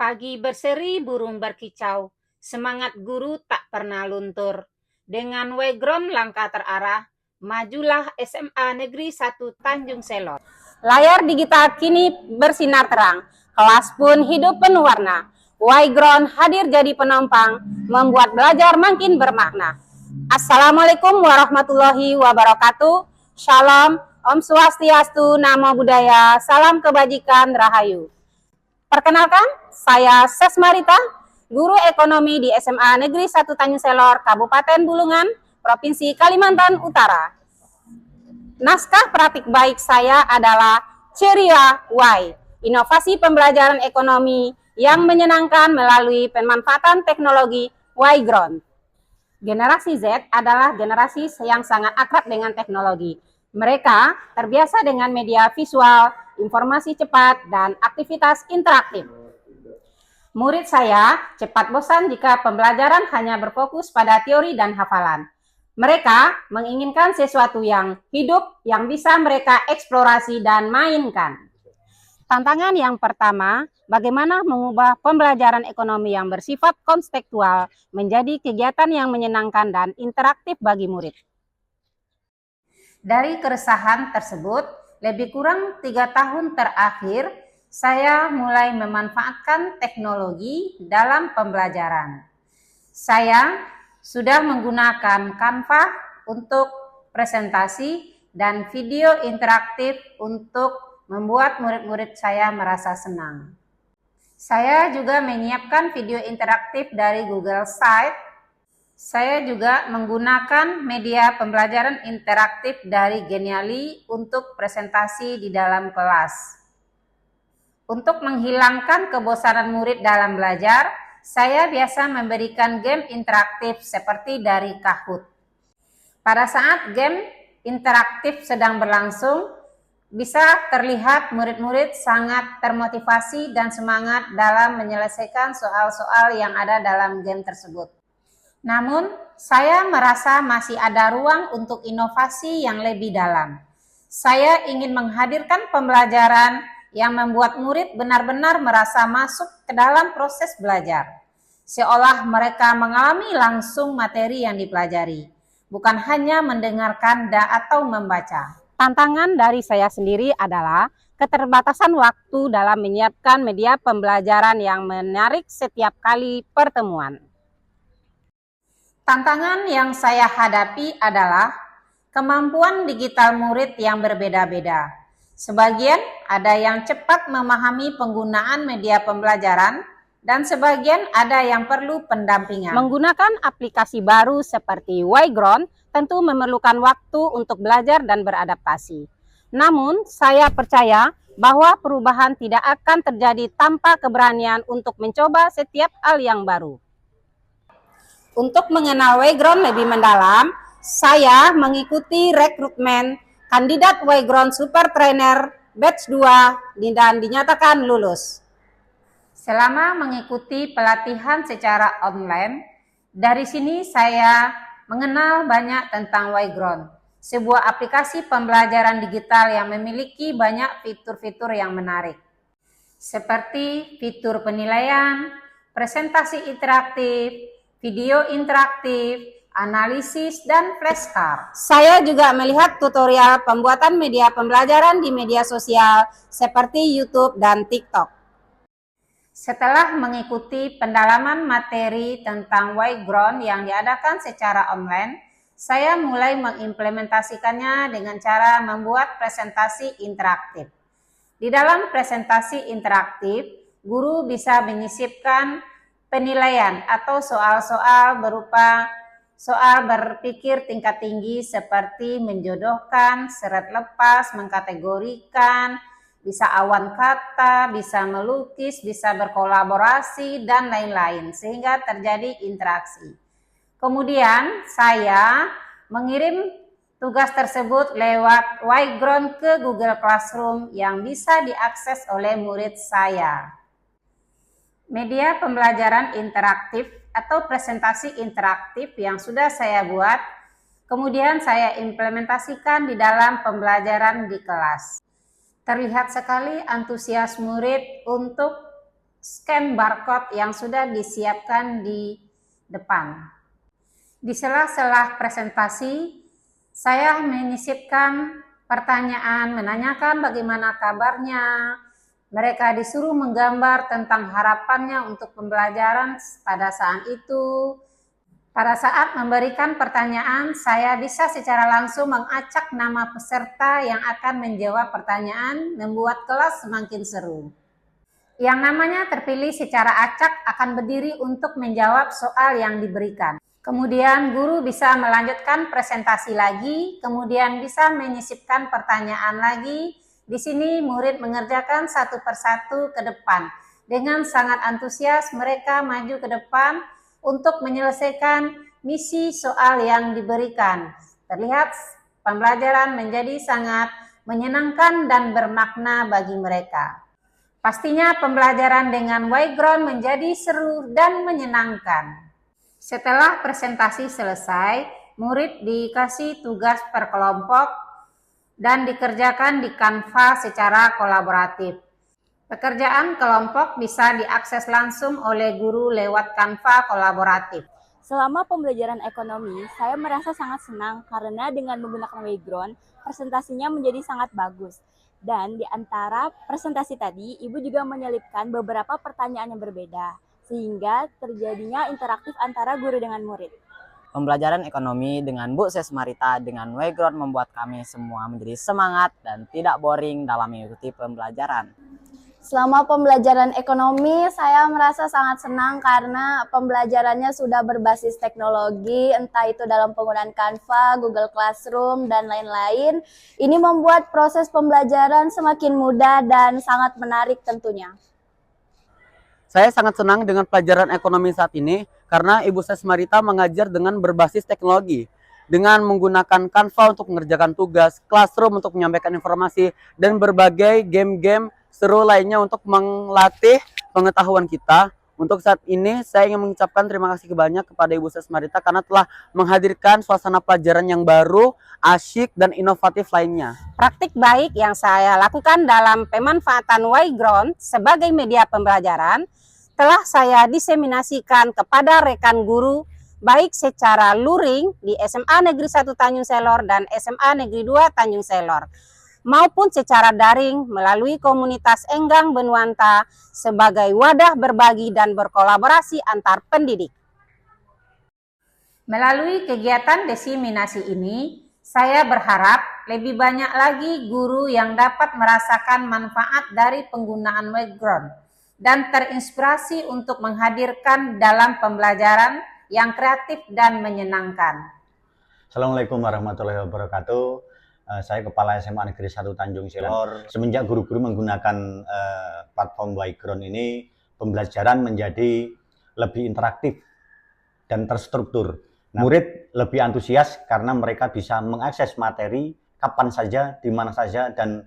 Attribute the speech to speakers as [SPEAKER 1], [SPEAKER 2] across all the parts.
[SPEAKER 1] Pagi berseri burung berkicau, semangat guru tak pernah luntur. Dengan background langkah terarah, majulah SMA Negeri 1 Tanjung Selor. Layar digital kini bersinar terang, kelas pun hidup penuh warna. Background hadir jadi penopang, membuat belajar makin bermakna. Assalamualaikum warahmatullahi wabarakatuh. Shalom, Om Swastiastu, Namo Buddhaya, salam kebajikan, Rahayu. Perkenalkan, saya Sesmarita, guru ekonomi di SMA Negeri 1 Tanjung Selor, Kabupaten Bulungan, Provinsi Kalimantan Utara. Naskah praktik baik saya adalah Ceria Y, inovasi pembelajaran ekonomi yang menyenangkan melalui pemanfaatan teknologi Y-Ground. Generasi Z adalah generasi yang sangat akrab dengan teknologi. Mereka terbiasa dengan media visual, informasi cepat, dan aktivitas interaktif. Murid saya cepat bosan jika pembelajaran hanya berfokus pada teori dan hafalan. Mereka menginginkan sesuatu yang hidup, yang bisa mereka eksplorasi dan mainkan. Tantangan yang pertama, bagaimana mengubah pembelajaran ekonomi yang bersifat konstekstual menjadi kegiatan yang menyenangkan dan interaktif bagi murid. Dari keresahan tersebut, lebih kurang 3 tahun terakhir, saya mulai memanfaatkan teknologi dalam pembelajaran. Saya sudah menggunakan Canva untuk presentasi dan video interaktif untuk membuat murid-murid saya merasa senang. Saya juga menyiapkan video interaktif dari Google Sites. Saya juga menggunakan media pembelajaran interaktif dari Genially untuk presentasi di dalam kelas. Untuk menghilangkan kebosanan murid dalam belajar, saya biasa memberikan game interaktif seperti dari Kahoot. Pada saat game interaktif sedang berlangsung, bisa terlihat murid-murid sangat termotivasi dan semangat dalam menyelesaikan soal-soal yang ada dalam game tersebut. Namun, saya merasa masih ada ruang untuk inovasi yang lebih dalam. Saya ingin menghadirkan pembelajaran yang membuat murid benar-benar merasa masuk ke dalam proses belajar, seolah mereka mengalami langsung materi yang dipelajari, bukan hanya mendengarkan atau membaca. Tantangan dari saya sendiri adalah keterbatasan waktu dalam menyiapkan media pembelajaran yang menarik setiap kali pertemuan. Tantangan yang saya hadapi adalah kemampuan digital murid yang berbeda-beda. Sebagian ada yang cepat memahami penggunaan media pembelajaran dan sebagian ada yang perlu pendampingan. Menggunakan aplikasi baru seperti Y-Ground tentu memerlukan waktu untuk belajar dan beradaptasi. Namun, saya percaya bahwa perubahan tidak akan terjadi tanpa keberanian untuk mencoba setiap hal yang baru. Untuk mengenal Y-Ground lebih mendalam, saya mengikuti rekrutmen kandidat Y-Ground Super Trainer Batch 2 dan dinyatakan lulus. Selama mengikuti pelatihan secara online, dari sini saya mengenal banyak tentang Y-Ground, sebuah aplikasi pembelajaran digital yang memiliki banyak fitur-fitur yang menarik, seperti fitur penilaian, presentasi interaktif, video interaktif, analisis, dan flashcard. Saya juga melihat tutorial pembuatan media pembelajaran di media sosial seperti YouTube dan TikTok. Setelah mengikuti pendalaman materi tentang Y-Ground yang diadakan secara online, saya mulai mengimplementasikannya dengan cara membuat presentasi interaktif. Di dalam presentasi interaktif, guru bisa menyisipkan penilaian atau soal-soal berupa soal berpikir tingkat tinggi seperti menjodohkan, seret lepas, mengkategorikan, bisa awan kata, bisa melukis, bisa berkolaborasi, dan lain-lain, sehingga terjadi interaksi. Kemudian saya mengirim tugas tersebut lewat Y-Ground ke Google Classroom yang bisa diakses oleh murid saya. Media pembelajaran interaktif atau presentasi interaktif yang sudah saya buat, kemudian saya implementasikan di dalam pembelajaran di kelas. Terlihat sekali antusias murid untuk scan barcode yang sudah disiapkan di depan. Di sela-sela presentasi, saya menyisipkan pertanyaan, menanyakan bagaimana kabarnya. Mereka disuruh menggambar tentang harapannya untuk pembelajaran pada saat itu. Pada saat memberikan pertanyaan, saya bisa secara langsung mengacak nama peserta yang akan menjawab pertanyaan, membuat kelas semakin seru. Yang namanya terpilih secara acak akan berdiri untuk menjawab soal yang diberikan. Kemudian guru bisa melanjutkan presentasi lagi, kemudian bisa menyisipkan pertanyaan lagi. Di sini murid mengerjakan satu persatu ke depan. Dengan sangat antusias mereka maju ke depan untuk menyelesaikan misi soal yang diberikan. Terlihat pembelajaran menjadi sangat menyenangkan dan bermakna bagi mereka. Pastinya pembelajaran dengan Wayground menjadi seru dan menyenangkan. Setelah presentasi selesai, murid dikasih tugas per kelompok dan dikerjakan di Canva secara kolaboratif. Pekerjaan kelompok bisa diakses langsung oleh guru lewat Canva kolaboratif.
[SPEAKER 2] Selama pembelajaran ekonomi, saya merasa sangat senang karena dengan menggunakan Wayground, presentasinya menjadi sangat bagus. Dan di antara presentasi tadi, Ibu juga menyelipkan beberapa pertanyaan yang berbeda, sehingga terjadinya interaktif antara guru dengan murid.
[SPEAKER 3] Pembelajaran ekonomi dengan Bu Sesmarita dengan Wayground membuat kami semua menjadi semangat dan tidak boring dalam mengikuti pembelajaran.
[SPEAKER 4] Selama pembelajaran ekonomi, saya merasa sangat senang karena pembelajarannya sudah berbasis teknologi, entah itu dalam penggunaan Canva, Google Classroom, dan lain-lain. Ini membuat proses pembelajaran semakin mudah dan sangat menarik tentunya.
[SPEAKER 5] Saya sangat senang dengan pelajaran ekonomi saat ini karena Ibu Sesmarita mengajar dengan berbasis teknologi. Dengan menggunakan Canva untuk mengerjakan tugas, Classroom untuk menyampaikan informasi, dan berbagai game-game seru lainnya untuk melatih pengetahuan kita. Untuk saat ini saya ingin mengucapkan terima kasih banyak kepada Ibu Sesmarita karena telah menghadirkan suasana pelajaran yang baru, asyik, dan inovatif lainnya.
[SPEAKER 1] Praktik baik yang saya lakukan dalam pemanfaatan Wayground sebagai media pembelajaran telah saya diseminasikan kepada rekan guru baik secara luring di SMA Negeri 1 Tanjung Selor dan SMA Negeri 2 Tanjung Selor, maupun secara daring melalui komunitas Enggang Benuanta sebagai wadah berbagi dan berkolaborasi antar pendidik. Melalui kegiatan diseminasi ini, saya berharap lebih banyak lagi guru yang dapat merasakan manfaat dari penggunaan Wayground dan terinspirasi untuk menghadirkan dalam pembelajaran yang kreatif dan menyenangkan.
[SPEAKER 6] Assalamualaikum warahmatullahi wabarakatuh. Saya Kepala SMA Negeri 1 Tanjung Selor. Semenjak guru-guru menggunakan platform Wayground ini, pembelajaran menjadi lebih interaktif dan terstruktur. Murid lebih antusias karena mereka bisa mengakses materi kapan saja, di mana saja, dan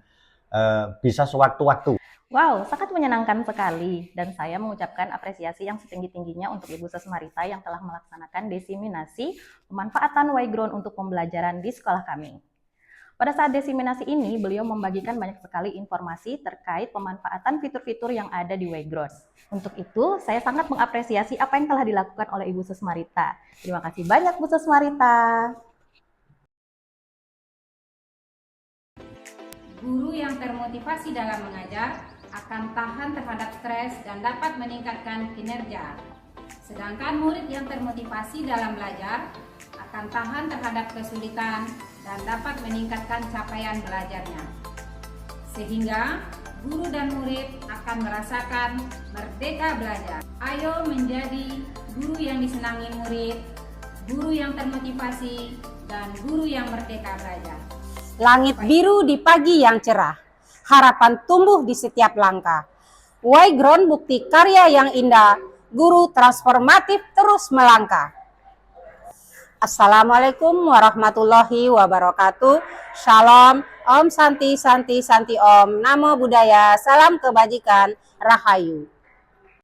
[SPEAKER 6] bisa sewaktu-waktu.
[SPEAKER 7] Wow, sangat menyenangkan sekali, dan saya mengucapkan apresiasi yang setinggi-tingginya untuk Ibu Sesmarita yang telah melaksanakan diseminasi pemanfaatan Wayground untuk pembelajaran di sekolah kami. Pada saat diseminasi ini, beliau membagikan banyak sekali informasi terkait pemanfaatan fitur-fitur yang ada di Wayground. Untuk itu, saya sangat mengapresiasi apa yang telah dilakukan oleh Ibu Sesmarita. Terima kasih banyak, Bu Sesmarita.
[SPEAKER 1] Guru yang termotivasi dalam mengajar akan tahan terhadap stres dan dapat meningkatkan kinerja. Sedangkan murid yang termotivasi dalam belajar akan tahan terhadap kesulitan dan dapat meningkatkan capaian belajarnya. Sehingga guru dan murid akan merasakan merdeka belajar. Ayo menjadi guru yang disenangi murid, guru yang termotivasi, dan guru yang merdeka belajar. Langit biru di pagi yang cerah, harapan tumbuh di setiap langkah. Wayground bukti karya yang indah, guru transformatif terus melangkah. Assalamualaikum warahmatullahi wabarakatuh. Shalom, Om Santi Santi Santi Om, Namo Buddhaya, salam kebajikan, Rahayu.